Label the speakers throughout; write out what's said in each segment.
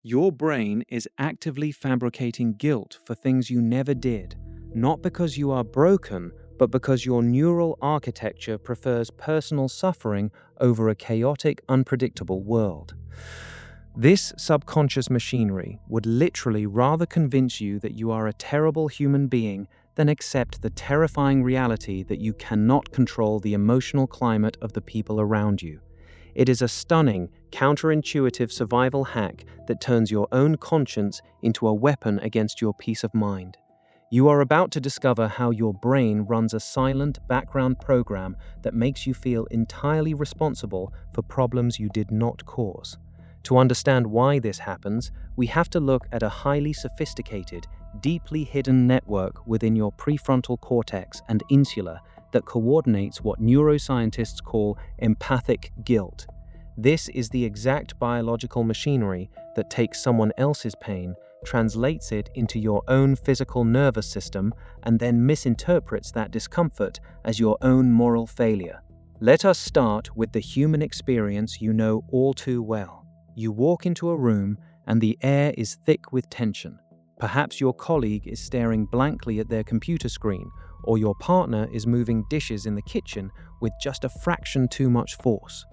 Speaker 1: Your brain is actively fabricating guilt for things you never did, not because you are broken, but because your neural architecture prefers personal suffering over a chaotic, unpredictable world. This subconscious machinery would literally rather convince you that you are a terrible human being than accept the terrifying reality that you cannot control the emotional climate of the people around you. It is a stunning, counterintuitive survival hack that turns your own conscience into a weapon against your peace of mind. You are about to discover how your brain runs a silent background program that makes you feel entirely responsible for problems you did not cause. To understand why this happens, we have to look at a highly sophisticated, deeply hidden network within your prefrontal cortex and insula that coordinates what neuroscientists call empathic guilt. This is the exact biological machinery that takes someone else's pain, translates it into your own physical nervous system, and then misinterprets that discomfort as your own moral failure. Let us start with the human experience you know all too well. You walk into a room and the air is thick with tension. Perhaps your colleague is staring blankly at their computer screen, or your partner is moving dishes in the kitchen with just a fraction too much force.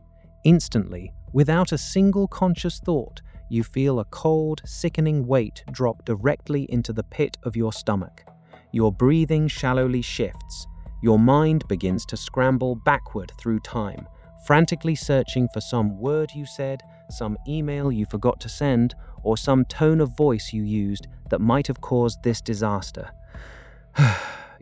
Speaker 1: Instantly, without a single conscious thought, you feel a cold, sickening weight drop directly into the pit of your stomach. Your breathing shallowly shifts. Your mind begins to scramble backward through time, frantically searching for some word you said, some email you forgot to send, or some tone of voice you used that might have caused this disaster.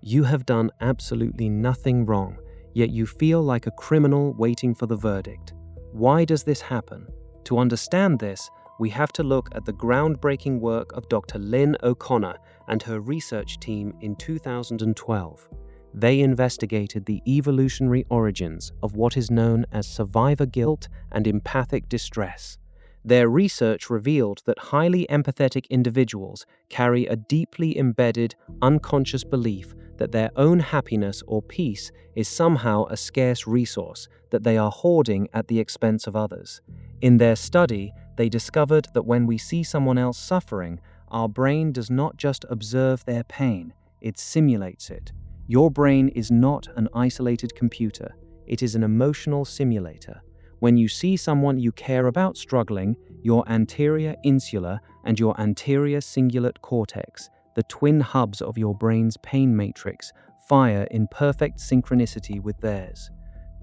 Speaker 1: You have done absolutely nothing wrong, yet you feel like a criminal waiting for the verdict. Why does this happen? To understand this, we have to look at the groundbreaking work of Dr. Lynn O'Connor and her research team in 2012. They investigated the evolutionary origins of what is known as survivor guilt and empathic distress. Their research revealed that highly empathetic individuals carry a deeply embedded, unconscious belief that their own happiness or peace is somehow a scarce resource that they are hoarding at the expense of others. In their study, they discovered that when we see someone else suffering, our brain does not just observe their pain, it simulates it. Your brain is not an isolated computer, it is an emotional simulator. When you see someone you care about struggling, your anterior insular and your anterior cingulate cortex, the twin hubs of your brain's pain matrix, fire in perfect synchronicity with theirs.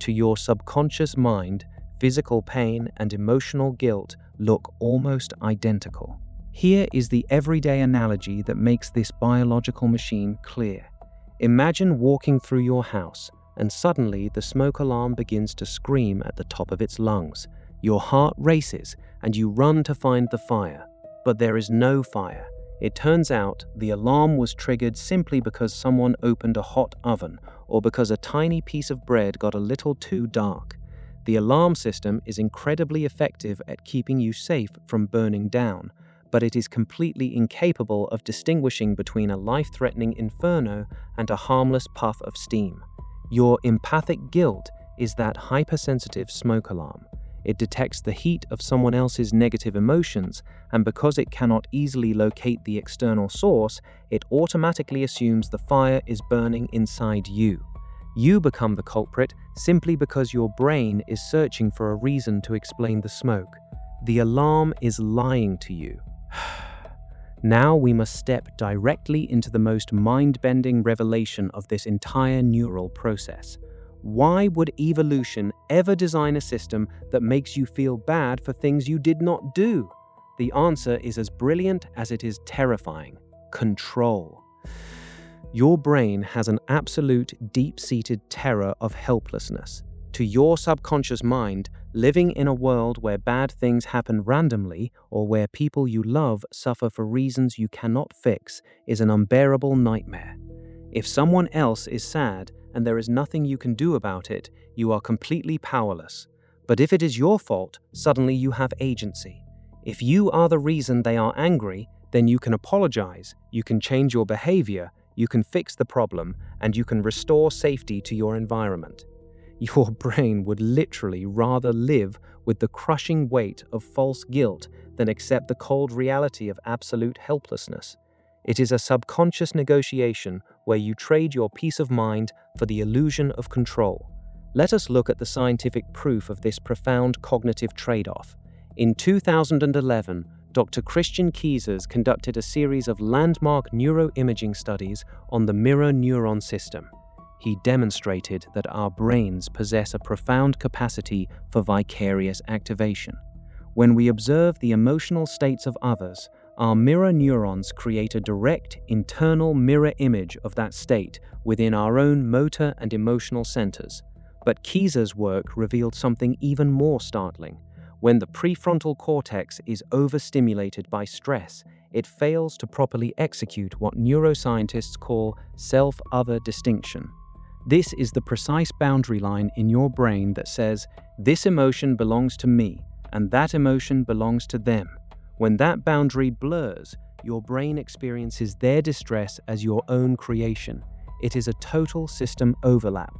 Speaker 1: To your subconscious mind, physical pain and emotional guilt look almost identical. Here is the everyday analogy that makes this biological machine clear. Imagine walking through your house, and suddenly the smoke alarm begins to scream at the top of its lungs. Your heart races, and you run to find the fire. But there is no fire. It turns out the alarm was triggered simply because someone opened a hot oven, or because a tiny piece of bread got a little too dark. The alarm system is incredibly effective at keeping you safe from burning down, but it is completely incapable of distinguishing between a life-threatening inferno and a harmless puff of steam. Your empathic guilt is that hypersensitive smoke alarm. It detects the heat of someone else's negative emotions, and because it cannot easily locate the external source, it automatically assumes the fire is burning inside you. You become the culprit simply because your brain is searching for a reason to explain the smoke. The alarm is lying to you. Now we must step directly into the most mind-bending revelation of this entire neural process. Why would evolution ever design a system that makes you feel bad for things you did not do? The answer is as brilliant as it is terrifying: control. Your brain has an absolute, deep-seated terror of helplessness. To your subconscious mind, living in a world where bad things happen randomly or where people you love suffer for reasons you cannot fix is an unbearable nightmare. If someone else is sad and there is nothing you can do about it, you are completely powerless. But if it is your fault, suddenly you have agency. If you are the reason they are angry, then you can apologize, you can change your behavior, you can fix the problem, and you can restore safety to your environment. Your brain would literally rather live with the crushing weight of false guilt than accept the cold reality of absolute helplessness. It is a subconscious negotiation where you trade your peace of mind for the illusion of control. Let us look at the scientific proof of this profound cognitive trade-off. In 2011, Dr. Christian Kiesers conducted a series of landmark neuroimaging studies on the mirror neuron system. He demonstrated that our brains possess a profound capacity for vicarious activation. When we observe the emotional states of others, our mirror neurons create a direct internal mirror image of that state within our own motor and emotional centers. But Kiesers' work revealed something even more startling. When the prefrontal cortex is overstimulated by stress, it fails to properly execute what neuroscientists call self-other distinction. This is the precise boundary line in your brain that says, this emotion belongs to me, and that emotion belongs to them. When that boundary blurs, your brain experiences their distress as your own creation. It is a total system overlap.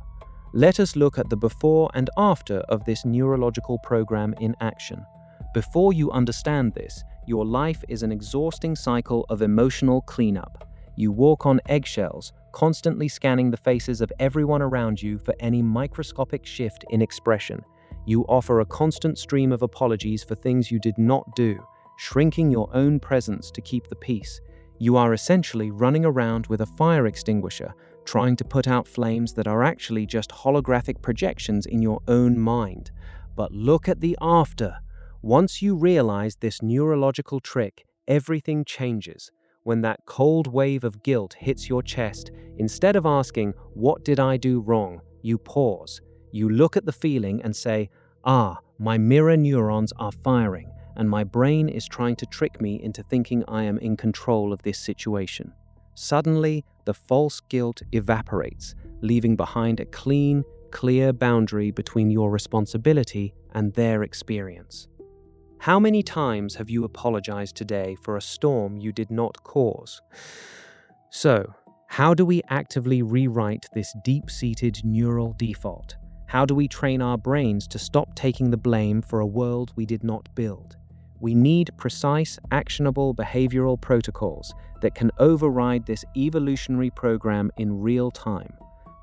Speaker 1: Let us look at the before and after of this neurological program in action. Before you understand this, your life is an exhausting cycle of emotional cleanup. You walk on eggshells, constantly scanning the faces of everyone around you for any microscopic shift in expression. You offer a constant stream of apologies for things you did not do, shrinking your own presence to keep the peace. You are essentially running around with a fire extinguisher, trying to put out flames that are actually just holographic projections in your own mind. But look at the after. Once you realize this neurological trick, everything changes. When that cold wave of guilt hits your chest, instead of asking, "What did I do wrong?" you pause. You look at the feeling and say, my mirror neurons are firing, and my brain is trying to trick me into thinking I am in control of this situation. Suddenly, the false guilt evaporates, leaving behind a clean, clear boundary between your responsibility and their experience. How many times have you apologized today for a storm you did not cause? So, how do we actively rewrite this deep-seated neural default? How do we train our brains to stop taking the blame for a world we did not build? We need precise, actionable behavioral protocols that can override this evolutionary program in real time.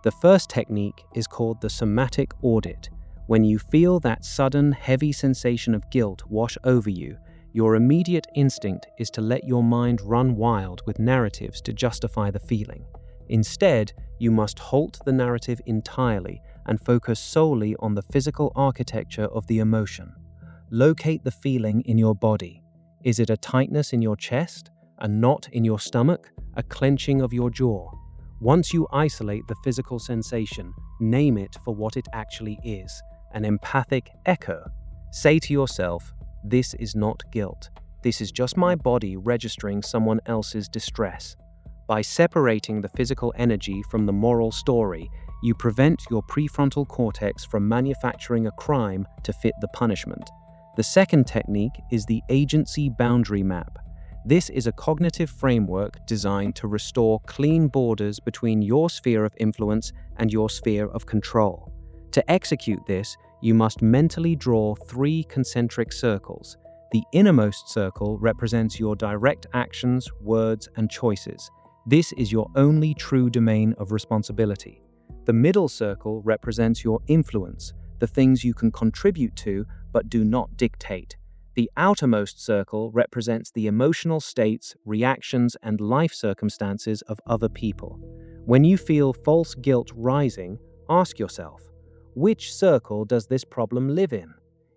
Speaker 1: The first technique is called the somatic audit. When you feel that sudden, heavy sensation of guilt wash over you, your immediate instinct is to let your mind run wild with narratives to justify the feeling. Instead, you must halt the narrative entirely and focus solely on the physical architecture of the emotion. Locate the feeling in your body. Is it a tightness in your chest, a knot in your stomach, a clenching of your jaw? Once you isolate the physical sensation, name it for what it actually is, an empathic echo. Say to yourself, this is not guilt. This is just my body registering someone else's distress. By separating the physical energy from the moral story, you prevent your prefrontal cortex from manufacturing a crime to fit the punishment. The second technique is the agency boundary map. This is a cognitive framework designed to restore clean borders between your sphere of influence and your sphere of control. To execute this, you must mentally draw 3 concentric circles. The innermost circle represents your direct actions, words, and choices. This is your only true domain of responsibility. The middle circle represents your influence, the things you can contribute to but do not dictate. The outermost circle represents the emotional states, reactions, and life circumstances of other people. When you feel false guilt rising, ask yourself, which circle does this problem live in?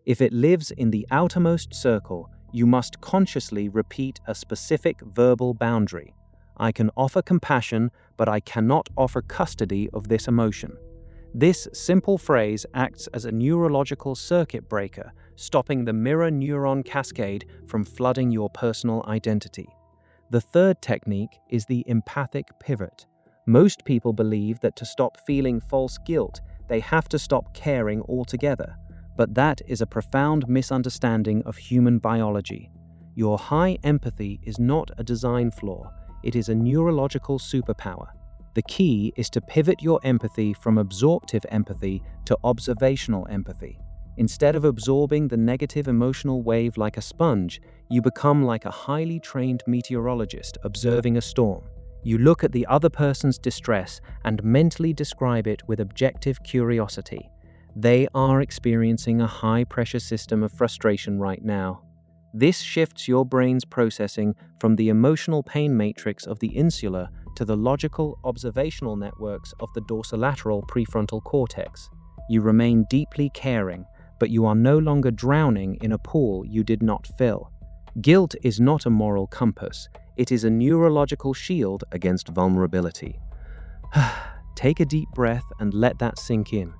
Speaker 1: If it lives in the outermost circle, you must consciously repeat a specific verbal boundary. I can offer compassion, but I cannot offer custody of this emotion. This simple phrase acts as a neurological circuit breaker, stopping the mirror neuron cascade from flooding your personal identity. The third technique is the empathic pivot. Most people believe that to stop feeling false guilt, they have to stop caring altogether, but that is a profound misunderstanding of human biology. Your high empathy is not a design flaw, it is a neurological superpower. The key is to pivot your empathy from absorptive empathy to observational empathy. Instead of absorbing the negative emotional wave like a sponge, you become like a highly trained meteorologist observing a storm. You look at the other person's distress and mentally describe it with objective curiosity. They are experiencing a high-pressure system of frustration right now. This shifts your brain's processing from the emotional pain matrix of the insula to the logical observational networks of the dorsolateral prefrontal cortex. You remain deeply caring, but you are no longer drowning in a pool you did not fill. Guilt is not a moral compass. It is a neurological shield against vulnerability. Take a deep breath and let that sink in.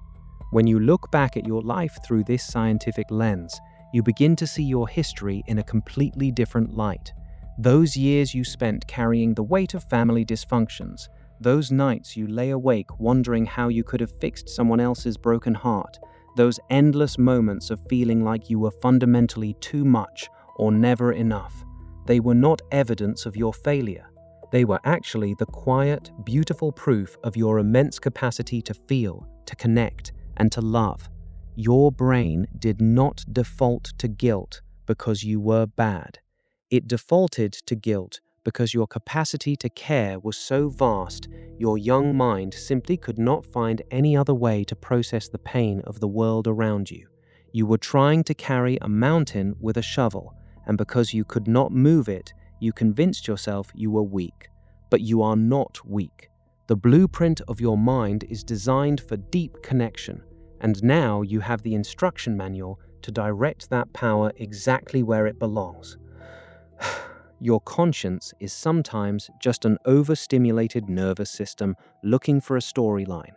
Speaker 1: When you look back at your life through this scientific lens, you begin to see your history in a completely different light. Those years you spent carrying the weight of family dysfunctions, those nights you lay awake wondering how you could have fixed someone else's broken heart, those endless moments of feeling like you were fundamentally too much or never enough. They were not evidence of your failure. They were actually the quiet, beautiful proof of your immense capacity to feel, to connect, and to love. Your brain did not default to guilt because you were bad. It defaulted to guilt because your capacity to care was so vast, your young mind simply could not find any other way to process the pain of the world around you. You were trying to carry a mountain with a shovel, and because you could not move it, you convinced yourself you were weak. But you are not weak. The blueprint of your mind is designed for deep connection, and now you have the instruction manual to direct that power exactly where it belongs. Your conscience is sometimes just an overstimulated nervous system looking for a storyline.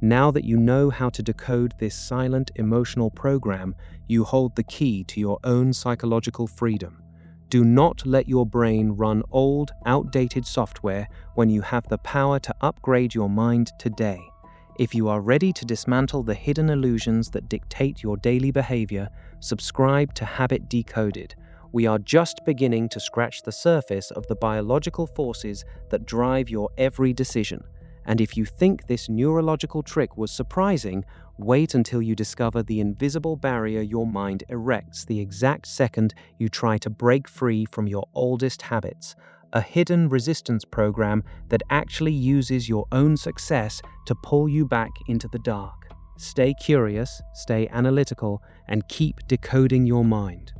Speaker 1: Now that you know how to decode this silent emotional program, you hold the key to your own psychological freedom. Do not let your brain run old, outdated software when you have the power to upgrade your mind today. If you are ready to dismantle the hidden illusions that dictate your daily behavior, subscribe to Habit Decoded. We are just beginning to scratch the surface of the biological forces that drive your every decision. And if you think this neurological trick was surprising, wait until you discover the invisible barrier your mind erects the exact second you try to break free from your oldest habits. A hidden resistance program that actually uses your own success to pull you back into the dark. Stay curious, stay analytical, and keep decoding your mind.